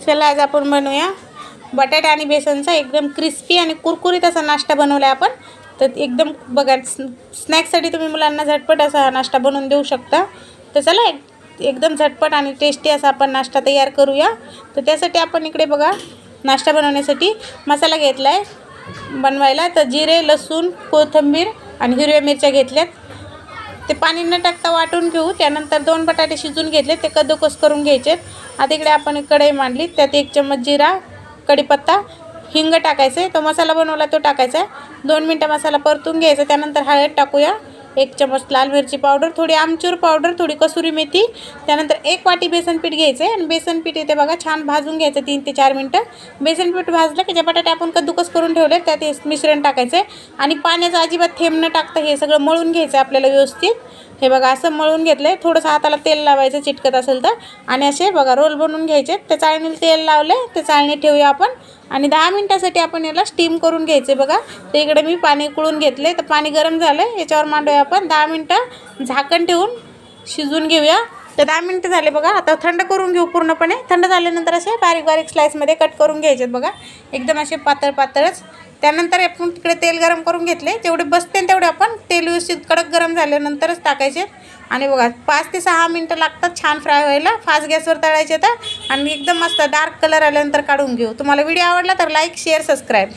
चला आज आपण बनवूया बटाटा आणि बेसनचा एकदम क्रिस्पी आणि कुरकुरीत असा नाश्ता बनवला आपण। तर एकदम बघा स्नॅक्ससाठी तुम्ही मुलांना झटपट असा नाश्ता बनवून देऊ शकता। तर चला एकदम झटपट आणि टेस्टी असा आपण नाश्ता तयार करूया। तर त्यासाठी आपण इकडे बघा नाश्ता बनवण्यासाठी मसाला घेतलाय बनवायला। तर जिरे, लसूण, कोथिंबीर आणि हिरव्या मिरच्या घेतल्यात। ते पाणी न टाकता वाटून घेऊ। त्यानंतर 2 बटाटे शिजून घेतले, ते कद्दूकस करून घ्यायचे। आता इकडे आपण कढई मांडली, त्यात 1 चम्मच जिरा, कढीपत्ता, हिंग टाकायचे। तो मसाला बनवला तो टाकायचा। 2 मिनिटं मसाला परतून घ्यायचा। त्यानंतर हळद टाकूया, 1 चम्मच लाल मिरची पावडर, थोडी आमचूर पावडर, थोडी कसुरी मेथी। त्यानंतर 1 वाटी बेसन पीठ घ्यायचे आणि बेसन पीठ इथे बघा छान भाजून घ्यायचं 3 ते 4 मिनिटं। बेसन पीठ भाजलं की जे बटाटे आपण कद्दूकस करून ठेवले त्यात हे मिश्रण टाकायचे आणि पाण्याचा अजिबात थेंब न टाकता हे सगळं मळून घ्यायचं आपल्याला व्यवस्थित। हे बघा असं मळून घेतलंय। थोडंसं हाताला तेल लावायचं चिटकत असेल तर, आणि असे बघा रोल बनवून घ्यायचे। त्या चाळणीला तेल लावले, ते चाळणी ठेवूया आपण आणि 10 मिनिटासाठी आपण याला स्टीम करून घ्यायचे। बघा ते इकडे मी पाणी उकळून घेतले, तर पाणी गरम झालंय, याच्यावर मांडूया आपण। 10 मिनिटं झाकण ठेवून शिजून घेऊया। तर 10 मिनिटं झाले बघा। आता थंड करून घेऊ पूर्णपणे। थंड झाल्यानंतर असे बारीक बारीक स्लाइसमध्ये कट करून घ्यायचे बघा, एकदम असे पातळ पातळच। त्यानंतर आपण तिकडे तेल गरम करून घेतले, जेवढे बसते तेवढे आपण तेल व्यवस्थित कडक गरम झाल्यानंतरच टाकायचे। आणि बघा 5 ते 6 मिनिटं लागतात छान फ्राय व्हायला। फास्ट गॅसवर तळायचे तर, आणि एकदम मस्त डार्क कलर आल्यानंतर काढून घेऊ। तुम्हाला व्हिडिओ आवडला तर लाईक, शेअर, सबस्क्राईब।